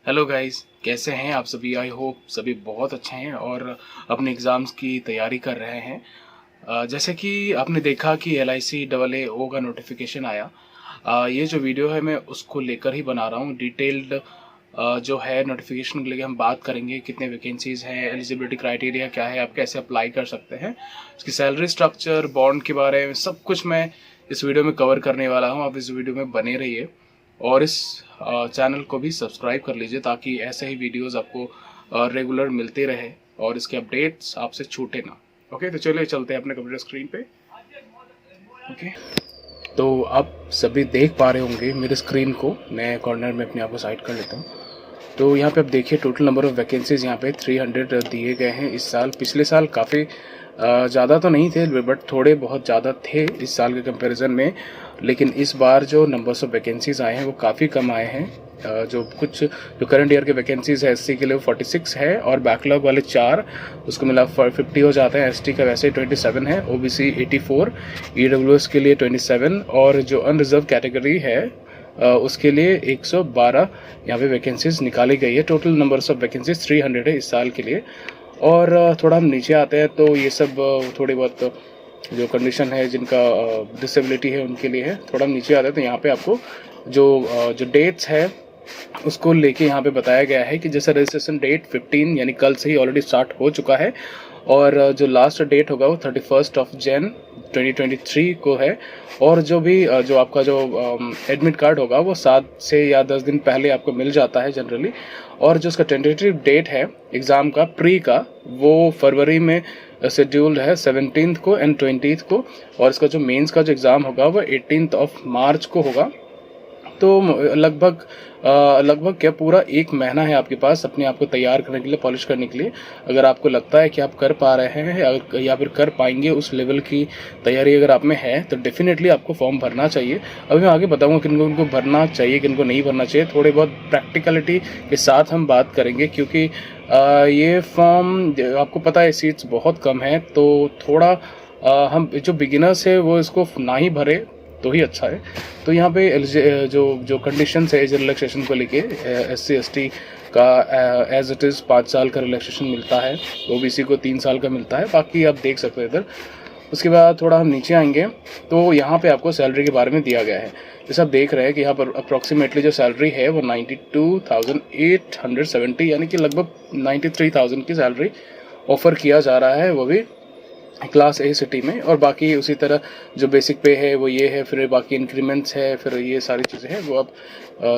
Hello guys, कैसे हैं आप सभी। आई होप सभी बहुत अच्छे हैं और अपने एग्ज़ाम्स की तैयारी कर रहे हैं। जैसे कि आपने देखा कि LIC AA का नोटिफिकेशन आया। ये जो वीडियो है मैं उसको लेकर ही बना रहा हूँ। डिटेल्ड जो है नोटिफिकेशन के लिए हम बात करेंगे, कितने वैकेंसीज़ हैं, एलिजिबिलिटी क्राइटेरिया क्या है, आप कैसे अप्लाई कर सकते हैं, उसकी सैलरी स्ट्रक्चर, बॉन्ड के बारे में सब कुछ मैं इस वीडियो में कवर करने वाला हूँ। आप इस वीडियो में बने रहिए और इस चैनल को भी सब्सक्राइब कर लीजिए ताकि ऐसे ही वीडियोस आपको रेगुलर मिलते रहे और इसके अपडेट्स आपसे छूटे ना। ओके, तो चलिए चलते हैं अपने कंप्यूटर स्क्रीन पे। ओके, तो आप सभी देख पा रहे होंगे मेरे स्क्रीन को। मैं कॉर्नर में अपने आप को साइड कर लेता हूँ। तो यहाँ पे आप देखिए टोटल नंबर ऑफ़ वैकेंसीज़ यहाँ पे 300 दिए गए हैं इस साल। पिछले साल काफ़ी ज़्यादा तो नहीं थे, बट थोड़े बहुत ज़्यादा थे इस साल के कंपैरिजन में। लेकिन इस बार जो नंबर्स ऑफ़ वैकेंसीज़ आए हैं वो काफ़ी कम आए हैं। जो करंट ईयर के वैकेंसीज़ है SC के लिए 46 है और बैकलॉग वाले 4 उसको मिला 50 हो जाते हैं। ST का वैसे 27 है, OBC 84, EWS के लिए 27 और जो अनरिजर्व कैटेगरी है उसके लिए 112 यहाँ पे वैकेंसीज निकाली गई है। टोटल नंबर्स ऑफ वैकेंसीज 300 है इस साल के लिए। और थोड़ा हम नीचे आते हैं तो ये सब थोड़ी बहुत जो कंडीशन है, जिनका डिसेबिलिटी है उनके लिए है। थोड़ा हम नीचे आते हैं तो यहाँ पे आपको जो डेट्स है उसको लेके यहाँ पे बताया गया है कि जैसे रजिस्ट्रेशन डेट 15 यानी कल से ही ऑलरेडी स्टार्ट हो चुका है और जो लास्ट डेट होगा वो 31 जनवरी 2023 को है। और जो आपका जो एडमिट कार्ड होगा वो 7 से या 10 दिन पहले आपको मिल जाता है जनरली। और जो उसका टेंटेटिव डेट है एग्ज़ाम का प्री का, वो फरवरी में शेड्यूल्ड है 17 को एंड 20 को। और इसका जो मेंस का जो एग्ज़ाम होगा वो 18 मार्च को होगा। तो लगभग क्या पूरा 1 महीना है आपके पास अपने आप को तैयार करने के लिए, पॉलिश करने के लिए। अगर आपको लगता है कि आप कर पा रहे हैं या फिर कर पाएंगे, उस लेवल की तैयारी अगर आप में है तो डेफिनेटली आपको फॉर्म भरना चाहिए। अभी मैं आगे बताऊंगा किनको भरना चाहिए, किनको नहीं भरना चाहिए। थोड़े बहुत प्रैक्टिकलिटी के साथ हम बात करेंगे क्योंकि ये फॉर्म आपको पता है सीट्स बहुत कम है, तो थोड़ा हम जो बिगिनर्स है वो इसको ना ही भरे तो ही अच्छा है। तो यहाँ पे जो कंडीशंस है एज रिलैक्सेशन को लेके SC ST का एज इट इज़ 5 साल का रिलैक्सेशन मिलता है, OBC को 3 साल का मिलता है। बाकी आप देख सकते हैं इधर। उसके बाद थोड़ा हम नीचे आएंगे तो यहाँ पे आपको सैलरी के बारे में दिया गया है। जैसे आप देख रहे हैं कि यहाँ पर अप्रॉक्सीमेटली जो सैलरी है वो 92,870 यानी कि लगभग 93,000 की सैलरी ऑफ़र किया जा रहा है, वो भी क्लास A सिटी में। और बाकी उसी तरह जो बेसिक पे है वो ये है, फिर बाकी इंक्रीमेंट्स है, फिर ये सारी चीज़ें हैं वो अब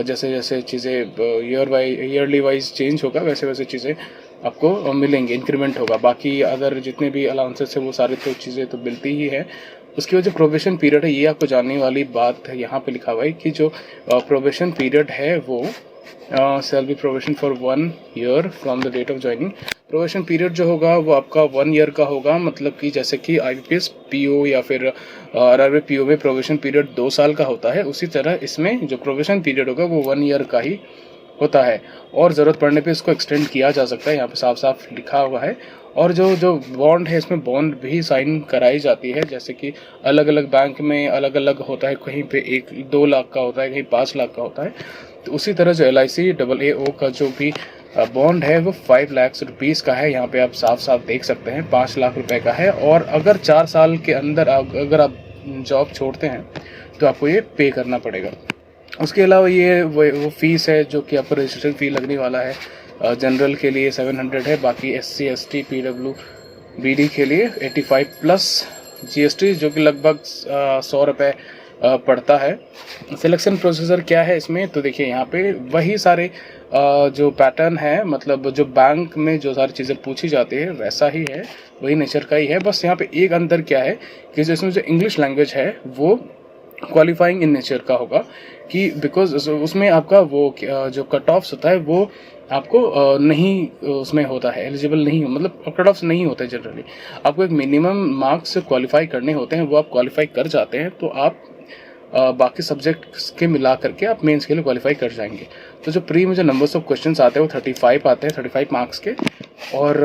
जैसे जैसे चीज़ें ईयरली वाइज चेंज होगा वैसे वैसे चीज़ें आपको मिलेंगी, इंक्रीमेंट होगा। बाकी अदर जितने भी अलाउंसेस है वो सारी तो चीज़ें तो मिलती ही है। उसके बाद जो प्रोबेशन पीरियड है ये आपको जानने वाली बात है, यहाँ पे लिखा हुआ है कि जो प्रोबेशन पीरियड है वो shall be probation for 1 year from the date of joining। Probation period जो होगा वो आपका 1 ईयर का होगा। मतलब कि जैसे कि IBPS PO या फिर RRB PO में प्रोबेशन पीरियड 2 साल का होता है, उसी तरह इसमें जो प्रोबेशन पीरियड होगा वो 1 ईयर का ही होता है और ज़रूरत पड़ने पे इसको एक्सटेंड किया जा सकता है। यहाँ पे साफ साफ लिखा हुआ है। और जो बॉन्ड है इसमें बॉन्ड भी साइन कराई जाती है, जैसे कि अलग अलग बैंक में अलग अलग होता है, कहीं पे 1-2 लाख का होता है, कहीं 5 लाख का होता है। तो उसी तरह जो LIC AA का जो भी बॉन्ड है वो 5 लाख रुपीज़ का है। यहाँ पे आप साफ साफ देख सकते हैं 5 लाख रुपए का है। और अगर 4 साल के अंदर अगर आप जॉब छोड़ते हैं तो आपको ये पे करना पड़ेगा। उसके अलावा ये वो फीस है जो कि आपको रजिस्ट्रेशन फ़ी लगने वाला है। जनरल के लिए 700 है, बाकी SC ST PWBD के लिए 85 प्लस GST जो कि लगभग 100 रुपये पड़ता है। सिलेक्शन प्रोसीजर क्या है इसमें, तो देखिए यहाँ पे वही सारे जो पैटर्न है, मतलब जो बैंक में जो सारी चीज़ें पूछी जाती है वैसा ही है, वही नेचर का ही है। बस यहाँ पे एक अंतर क्या है कि जिसमें जो इंग्लिश लैंग्वेज है वो क्वालिफाइंग इन नेचर का होगा, कि बिकॉज उसमें आपका वो जो कट ऑफ्स होता है वो आपको नहीं उसमें होता है, एलिजिबल नहीं, मतलब कट ऑफ्स नहीं होते जनरली। आपको एक मिनिमम मार्क्स क्वालिफाई करने होते हैं, वो आप क्वालिफाई कर जाते हैं तो आप बाकी सब्जेक्ट्स के मिला करके आप मेंस के लिए क्वालिफाई कर जाएंगे। तो जो प्री में जो नंबर्स ऑफ क्वेश्चंस आते हैं वो 35 आते हैं, 35 मार्क्स के। और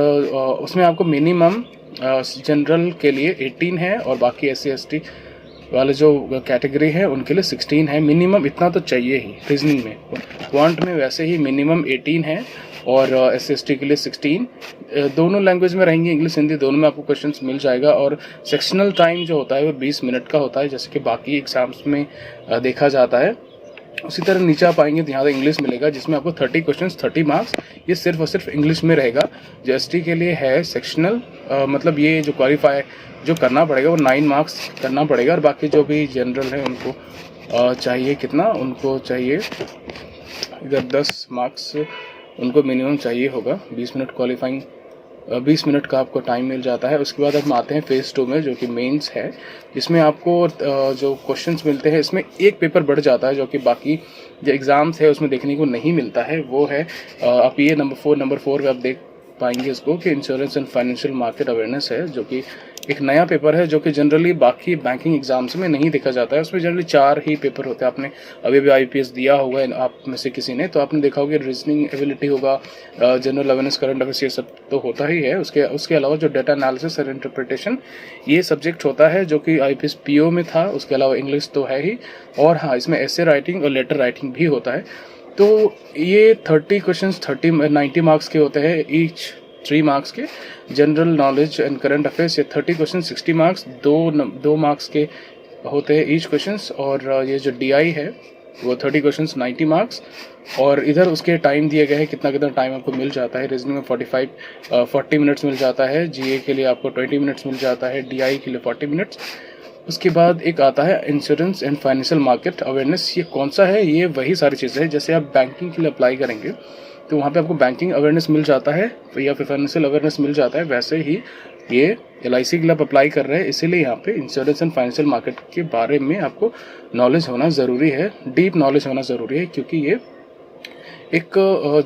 उसमें आपको मिनिमम जनरल के लिए 18 है और बाकी SC ST वाले जो कैटेगरी है उनके लिए 16 है मिनिमम, इतना तो चाहिए ही। रीजनिंग में, क्वांट में वैसे ही मिनिमम 18 है और SC/ST के लिए 16। दोनों लैंग्वेज में रहेंगे, इंग्लिश हिंदी दोनों में आपको क्वेश्चंस मिल जाएगा। और सेक्शनल टाइम जो होता है वो 20 मिनट का होता है, जैसे कि बाकी एग्जाम्स में देखा जाता है। उसी तरह नीचे आप आएंगे तो यहाँ पे इंग्लिश मिलेगा, जिसमें आपको 30 क्वेश्चंस 30 मार्क्स, ये सिर्फ और सिर्फ इंग्लिश में रहेगा। जो ST के लिए है सेक्शनल, मतलब ये जो क्वालिफाई जो करना पड़ेगा वो 9 मार्क्स करना पड़ेगा। और बाकी जो भी जनरल है उनको चाहिए कितना, उनको चाहिए इधर 10 मार्क्स उनको मिनिमम चाहिए होगा। 20 मिनट क्वालिफाइंग, 20 मिनट का आपको टाइम मिल जाता है। उसके बाद हम आते हैं फेज़ 2 में, जो कि मेंस है, जिसमें आपको जो क्वेश्चंस मिलते हैं इसमें एक पेपर बढ़ जाता है, जो कि बाकी जो एग्ज़ाम्स है उसमें देखने को नहीं मिलता है। वो है आप ये नंबर 4 पे आप देख पाएंगे इसको कि insurance and financial market awareness है, जो कि एक नया पेपर है, जो कि जनरली बाकी बैंकिंग एग्जाम्स में नहीं देखा जाता है। उसमें जनरली 4 ही पेपर होते हैं। आपने अभी भी IPS दिया होगा आप में से किसी ने, तो आपने देखा होगा रीजनिंग एबिलिटी होगा, जनरल अवेयरनेस, करंट अफेयर्स, ये सब तो होता ही है। उसके अलावा जो डेटा एनालिसिस और इंटरप्रिटेशन ये सब्जेक्ट होता है, जो कि IPS PO में था। उसके अलावा इंग्लिश तो है ही, और हाँ इसमें एसे राइटिंग और लेटर राइटिंग भी होता है। तो ये 30 क्वेश्चन 90 मार्क्स के होते हैं, ईच 3 मार्क्स के। General knowledge and current affairs ये 30 क्वेश्चन 60 मार्क्स, 2 मार्क्स के होते हैं ईच क्वेश्चंस। और ये जो DI है वो 30 क्वेश्चन 90 मार्क्स। और इधर उसके टाइम दिए गए हैं, कितना टाइम आपको मिल जाता है। रीजनिंग में 40 मिनट्स मिल जाता है, GA के लिए आपको 20 मिनट्स मिल जाता है, DI के लिए 40 मिनट्स। उसके बाद एक आता है insurance and financial market awareness. ये कौन सा है, ये वही सारी चीज़ें हैं। जैसे आप बैंकिंग के लिए अप्लाई करेंगे तो वहाँ पे आपको बैंकिंग अवेयरनेस मिल जाता है या फिर फाइनेंशियल अवेयरनेस मिल जाता है, वैसे ही ये LIC के लिए आप अप्लाई कर रहे हैं, इसीलिए यहाँ पे इंश्योरेंस एंड फाइनेंशियल मार्केट के बारे में आपको नॉलेज होना ज़रूरी है, डीप नॉलेज होना ज़रूरी है, क्योंकि ये एक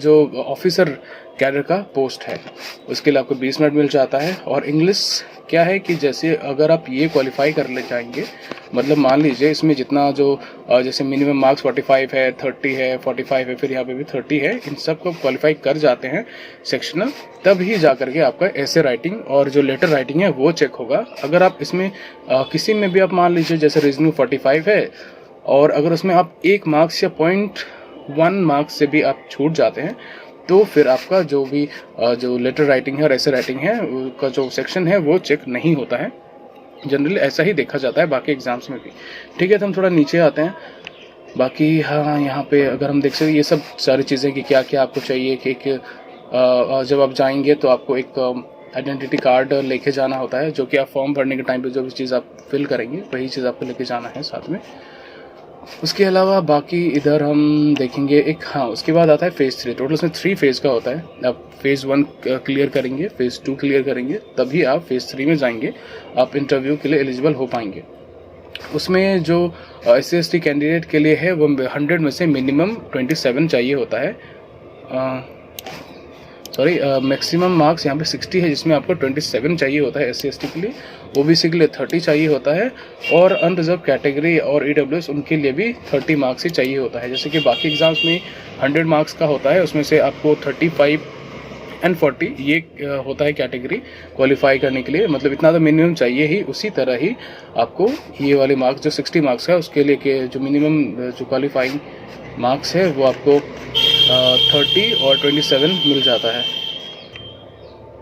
जो ऑफिसर कैडर का पोस्ट है। उसके लिए आपको 20 मिनट मिल जाता है। और इंग्लिश क्या है कि जैसे अगर आप ये क्वालिफाई कर ले जाएंगे, मतलब मान लीजिए इसमें जितना जो जैसे मिनिमम मार्क्स 45 है, 30 है, 45 है, फिर यहाँ पे भी 30 है, इन सब को क्वालिफाई कर जाते हैं सेक्शनल, तब ही जा करके आपका ऐसे राइटिंग और जो लेटर राइटिंग है वो चेक होगा। अगर आप इसमें किसी में भी आप मान लीजिए जैसे रीजनिंग 45 है, और अगर उसमें आप 1 मार्क्स या 0.1 मार्क्स से भी आप छूट जाते हैं, तो फिर आपका जो भी जो लेटर राइटिंग है और ऐसे राइटिंग है उसका जो सेक्शन है वो चेक नहीं होता है। जनरली ऐसा ही देखा जाता है बाकी एग्जाम्स में भी। ठीक है, तो हम थोड़ा नीचे आते हैं। बाकी हाँ, यहाँ पे अगर हम देख सकते ये सब सारी चीज़ें कि क्या क्या आपको चाहिए कि जब आप जाएंगे तो आपको एक आइडेंटिटी कार्ड लेके जाना होता है, जो कि आप फॉर्म भरने के टाइम पे जो भी चीज़ आप फिल करेंगे वही चीज़ आपको लेके जाना है साथ में। उसके अलावा बाकी इधर हम देखेंगे एक, हाँ उसके बाद आता है फेज़ 3। टोटल उसमें 3 फेज़ का होता है। आप फेज़ 1 क्लियर करेंगे, फेज़ 2 क्लियर करेंगे, तभी आप फेज़ 3 में जाएंगे, आप इंटरव्यू के लिए एलिजिबल हो पाएंगे। उसमें जो SC/ST कैंडिडेट के लिए है वो 100 में से मिनिमम 27 चाहिए होता है। मैक्सिमम मार्क्स यहाँ पे 60 है, जिसमें आपको 27 चाहिए होता है SC/ST के लिए। OBC के लिए 30 चाहिए होता है, और अनरिजर्व कैटेगरी और EWS उनके लिए भी 30 मार्क्स ही चाहिए होता है। जैसे कि बाकी एग्जाम्स में 100 मार्क्स का होता है, उसमें से आपको 35 और 40 ये होता है कैटेगरी क्वालिफाई करने के लिए, मतलब इतना तो मिनिमम चाहिए ही। उसी तरह ही आपको ये वाले मार्क्स जो 60 मार्क्स का, उसके लिए के जो मिनिमम जो क्वालिफाइंग मार्क्स है वो आपको 30 और 27 मिल जाता है।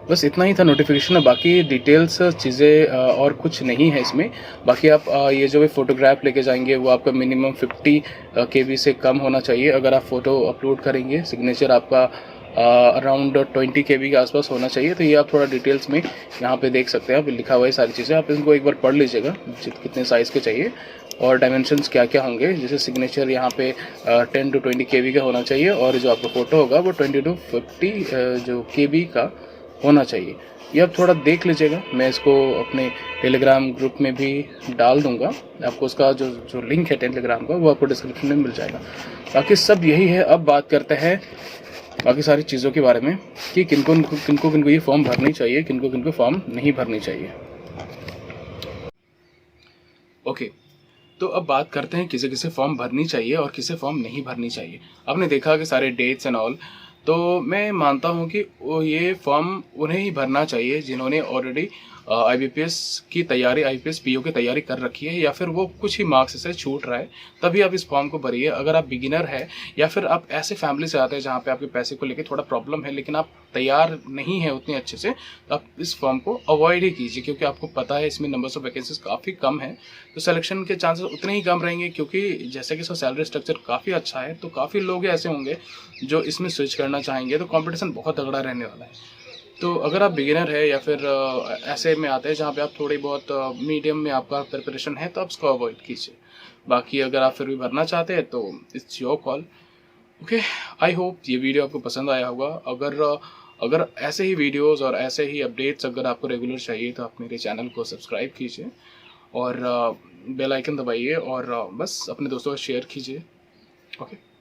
बस इतना ही था नोटिफिकेशन में, बाकी डिटेल्स चीज़ें और कुछ नहीं है इसमें। बाकी आप ये जो भी फ़ोटोग्राफ लेके जाएंगे वो आपका मिनिमम 50 KB से कम होना चाहिए। अगर आप फ़ोटो अपलोड करेंगे, सिग्नेचर आपका अराउंड 20 KB के आसपास होना चाहिए। तो ये आप थोड़ा डिटेल्स में यहाँ पे देख सकते हैं, आप लिखा हुआ है सारी चीज़ें, आप इनको एक बार पढ़ लीजिएगा कितने साइज़ के चाहिए और डायमेंशंस क्या क्या होंगे। जैसे सिग्नेचर यहाँ पे 10 to 20 KB का होना चाहिए, और जो आपका फ़ोटो होगा वो 20 to 50 जो KB का होना चाहिए। ये आप थोड़ा देख लीजिएगा, मैं इसको अपने टेलीग्राम ग्रुप में भी डाल दूंगा, आपको उसका जो लिंक है टेलीग्राम का वो आपको डिस्क्रिप्शन में मिल जाएगा। बाकी सब यही है। अब बात करते हैं बाकी सारी चीज़ों के बारे में कि किनको ये फॉर्म भरनी चाहिए, किनको फॉर्म नहीं भरनी चाहिए। ओके, तो अब बात करते हैं किसे फॉर्म भरनी चाहिए और किसे फॉर्म नहीं भरनी चाहिए। आपने देखा कि सारे डेट्स एंड ऑल, तो मैं मानता हूं कि ये फॉर्म उन्हें ही भरना चाहिए जिन्होंने ऑलरेडी आईबीपीएस की तैयारी, आईपीएस पीओ की तैयारी कर रखी है, या फिर वो कुछ ही मार्क्स से छूट रहा है, तभी आप इस फॉर्म को भरिए। अगर आप बिगिनर है या फिर आप ऐसे फैमिली से आते हैं जहाँ पे आपके पैसे को लेके थोड़ा प्रॉब्लम है, लेकिन आप तैयार नहीं है उतने अच्छे से, तो आप इस फॉर्म को अवॉइड ही कीजिए, क्योंकि आपको पता है इसमें नंबर्स ऑफ वैकेंसीज काफ़ी कम है, तो सिलेक्शन के चांसेस उतने ही कम रहेंगे। क्योंकि जैसे कि इसका सैलरी स्ट्रक्चर काफ़ी अच्छा है, तो काफ़ी लोग ऐसे होंगे जो इसमें स्विच करना चाहेंगे, तो कॉम्पिटिशन बहुत तगड़ा रहने वाला है। तो अगर आप बिगिनर है या फिर ऐसे में आते हैं जहाँ पे आप थोड़ी बहुत मीडियम में आपका प्रिपरेशन है, तो आप इसको अवॉइड कीजिए। बाकी अगर आप फिर भी भरना चाहते हैं तो it's your call. Okay, I hope ये वीडियो आपको पसंद आया होगा। अगर ऐसे ही वीडियोस और ऐसे ही अपडेट्स अगर आपको रेगुलर चाहिए, तो आप मेरे चैनल को सब्सक्राइब कीजिए और बेल आइकन दबाइए, और बस अपने दोस्तों को शेयर कीजिए। ओके।